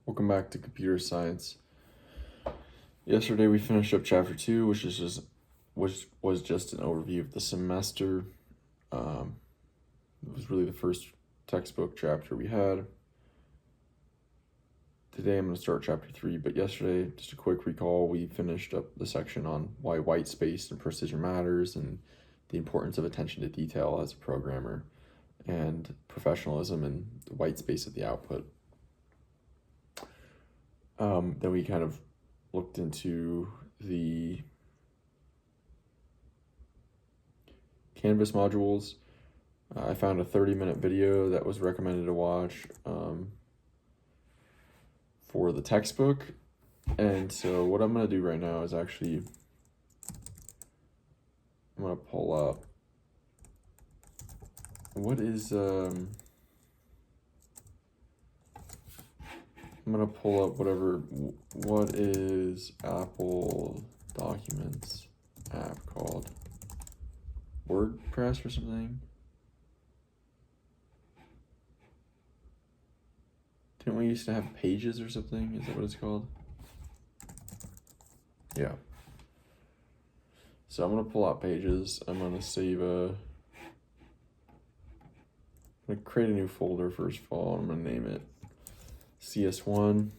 Welcome back to computer science. Yesterday we finished up chapter 2, which was just an overview of the semester. It was really the first textbook chapter we had. Today I'm going to start chapter 3, but yesterday, just a quick recall, we finished up the section on why white space and precision matters and the importance of attention to detail as a programmer and professionalism and the white space of the output. Then we kind of looked into the Canvas modules. I found a 30-minute video that was recommended to watch for the textbook. And so what I'm going to do right now is I'm going to pull up I'm going to pull up what is Apple Documents app called? WordPress or something? Didn't we used to have Pages or something? Is that what it's called? Yeah. So I'm going to pull out Pages. I'm going to create a new folder first of all. I'm going to name it CS1,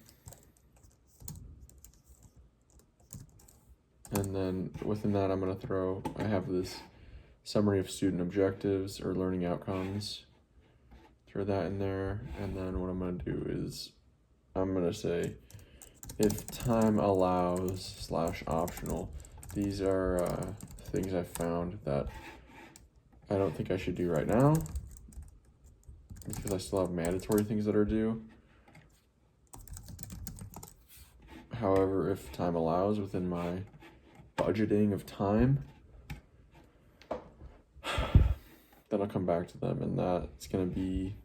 and then within that I have this summary of student objectives or learning outcomes, throw that in there, and then what I'm going to do is I'm going to say if time allows / optional. These are things I found that I don't think I should do right now because I still have mandatory things that are due. However, if time allows within my budgeting of time, then I'll come back to them, and that's going to be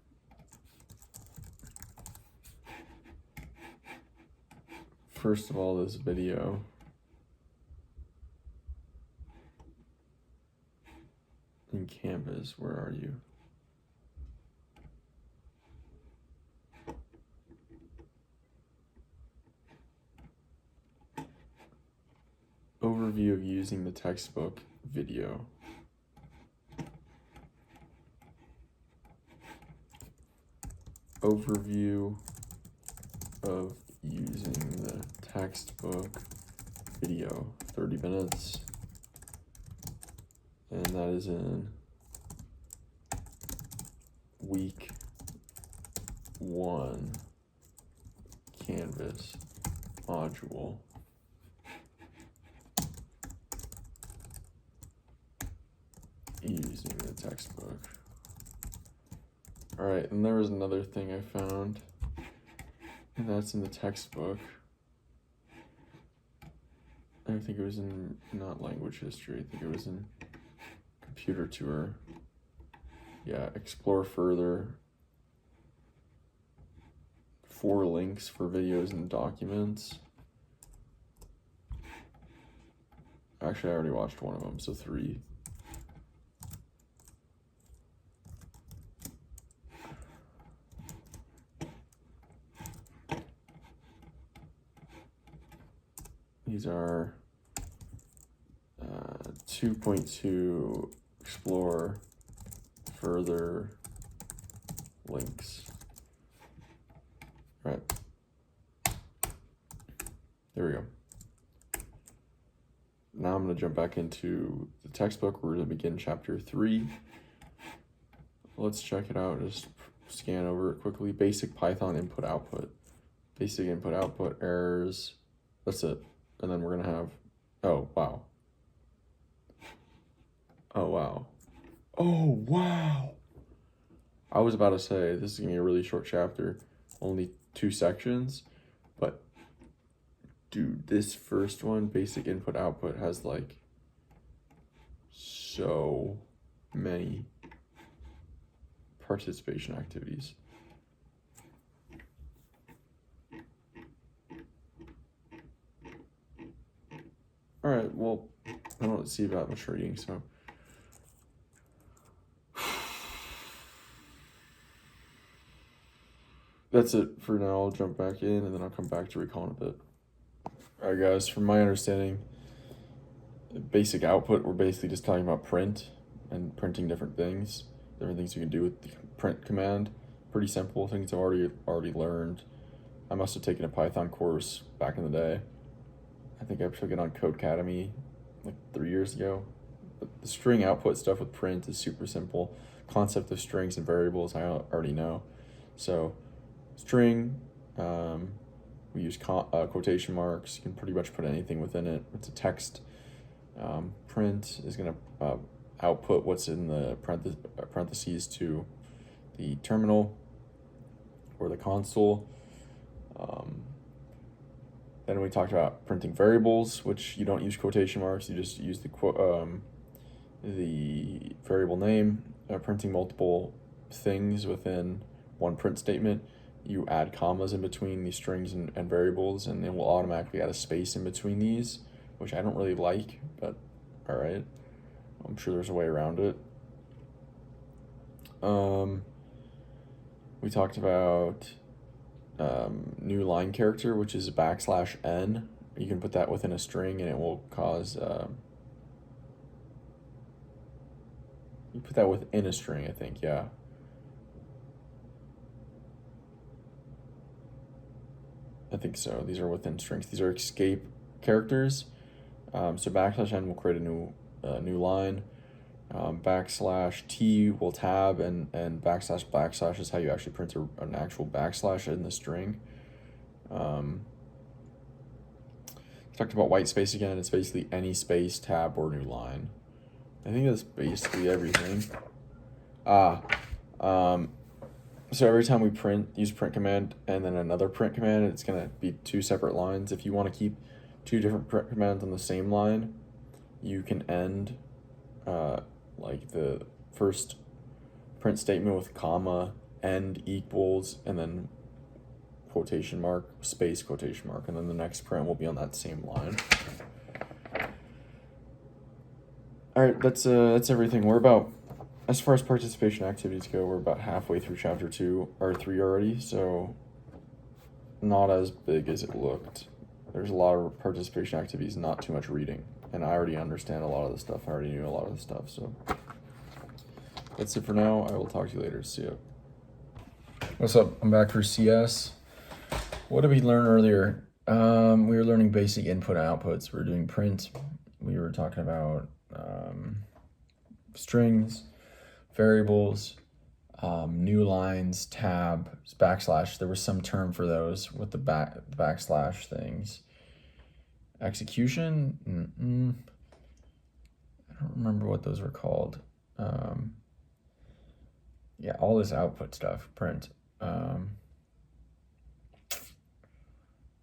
first of all this video. In Canvas, where are you? Overview of using the textbook video. Overview of using the textbook video, 30 minutes. And that is in week 1 Canvas module. Using the textbook. All right, and there was another thing I found, and that's in the textbook. I think it was in not language history. I think it was in computer tour. Yeah, explore further. 4 links for videos and documents. Actually, I already watched one of them, so 3. These are 2.2 explore further links. All right. There we go. Now I'm going to jump back into the textbook. We're going to begin chapter 3. Let's check it out. Just scan over it quickly. Basic Python input output. Basic input output errors. That's it. And then we're going to have, oh, wow. Oh, wow. Oh, wow. I was about to say, this is going to be a really short chapter, only 2 sections, but dude, this first one, basic input output, has like so many participation activities. All right, well, I don't see that much reading, so. that's it for now. I'll jump back in and then I'll come back to recall in a bit. Alright guys, from my understanding, basic output, we're basically just talking about print and printing different things you can do with the print command. Pretty simple things I've already learned. I must have taken a Python course back in the day. I think I took it on Codecademy like 3 years ago. But the string output stuff with print is super simple. Concept of strings and variables I already know. So string, we use quotation marks. You can pretty much put anything within it. It's a text. Print is going to output what's in the parentheses to the terminal or the console. Then we talked about printing variables, which you don't use quotation marks. You just use the variable name. Printing multiple things within one print statement. You add commas in between these strings and variables, and it will automatically add a space in between these, which I don't really like, but all right. I'm sure there's a way around it. We talked about new line character, which is \n. You can put that within a string and it will cause you put that within a string, I think, yeah. I think so. These are within strings. These are escape characters. So \n will create a new line. \t will tab, and \/ is how you actually print an actual backslash in the string. Talked about white space again. It's basically any space, tab, or new line. I think that's basically everything. So every time we use print command and then another print command, it's gonna be two separate lines. If you want to keep two different print commands on the same line, you can end like the first print statement with comma, end equals, and then quotation mark, space, quotation mark, and then the next print will be on that same line. All right, that's everything. We're about, as far as participation activities go, we're about halfway through chapter 2 or 3 already, so not as big as it looked. There's a lot of participation activities, not too much reading, and I already understand a lot of the stuff. I already knew a lot of the stuff, so that's it for now. I will talk to you later. See ya. What's up? I'm back for CS. What did we learn earlier? We were learning basic input and outputs. We were doing print. We were talking about strings, variables, new lines, tab, \. There was some term for those with the backslash things. Execution, I don't remember what those were called. Yeah, all this output stuff, print. A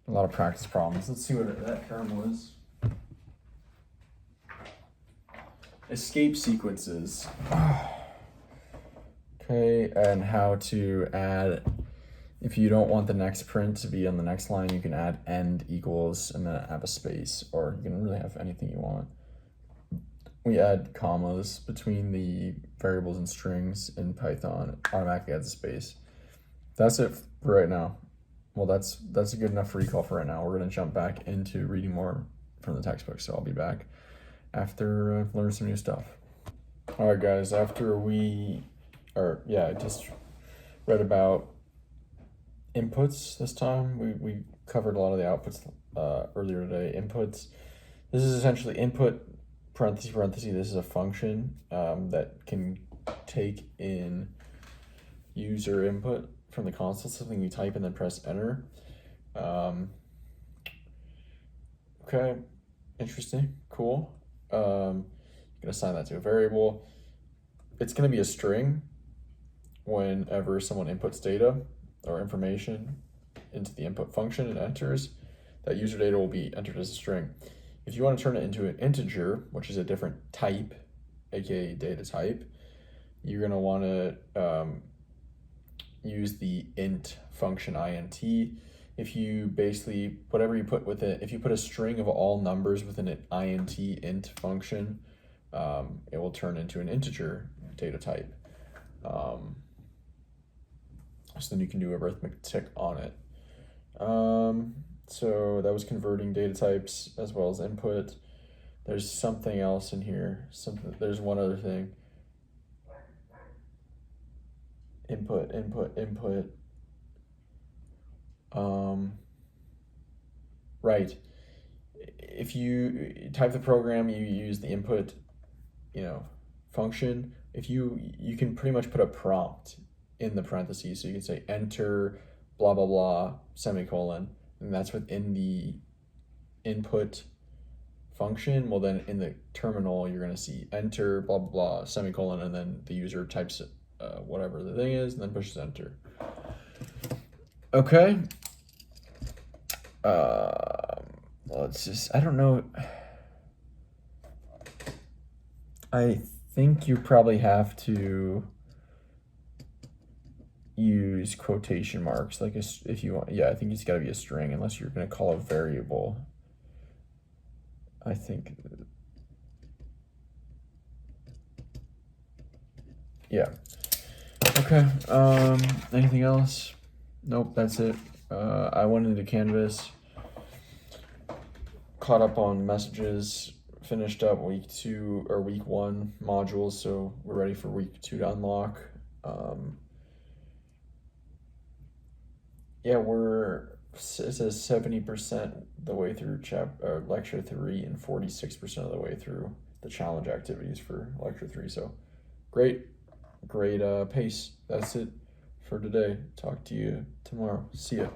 lot of practice problems. Let's see what that term was. Escape sequences. Okay, and how to add, if you don't want the next print to be on the next line, you can add end equals and then have a space, or you can really have anything you want. We add commas between the variables and strings in Python. It automatically adds a space. That's it for right now. Well, that's a good enough recall for right now. We're gonna jump back into reading more from the textbook, so I'll be back after I've learned some new stuff. All right, guys, after I just read about inputs this time. We covered a lot of the outputs earlier today. Inputs, this is essentially input, parentheses, this is a function that can take in user input from the console, something you type and then press enter. Okay, interesting, cool. You can assign that to a variable. It's going to be a string whenever someone inputs data or information into the input function and enters. That user data will be entered as a string. If you want to turn it into an integer, which is a different type, aka data type, you're going to want to use the int function int. If you basically, whatever you put with it, if you put a string of all numbers within an int function, it will turn into an integer data type. So then you can do arithmetic on it. So that was converting data types as well as input. There's something else in here. There's one other thing. Input. Right. If you type the program, you use the input, function. If you can pretty much put a prompt in the parentheses, so you can say enter blah blah blah semicolon, and that's within the input function. Well, then in the terminal, you're gonna see enter blah blah blah semicolon, and then the user types whatever the thing is, and then pushes enter. Okay. Let's just, I don't know. I think you probably have to use quotation marks, like if you want. Yeah, I think it's got to be a string, unless you're going to call a variable. I think. Yeah. Okay. Anything else? Nope, that's it. I went into Canvas, caught up on messages, finished up week 1 modules, so we're ready for week 2 to unlock. Yeah, it says 70% the way through lecture 3 and 46% of the way through the challenge activities for lecture 3. So great pace. That's it for today. Talk to you tomorrow. See ya.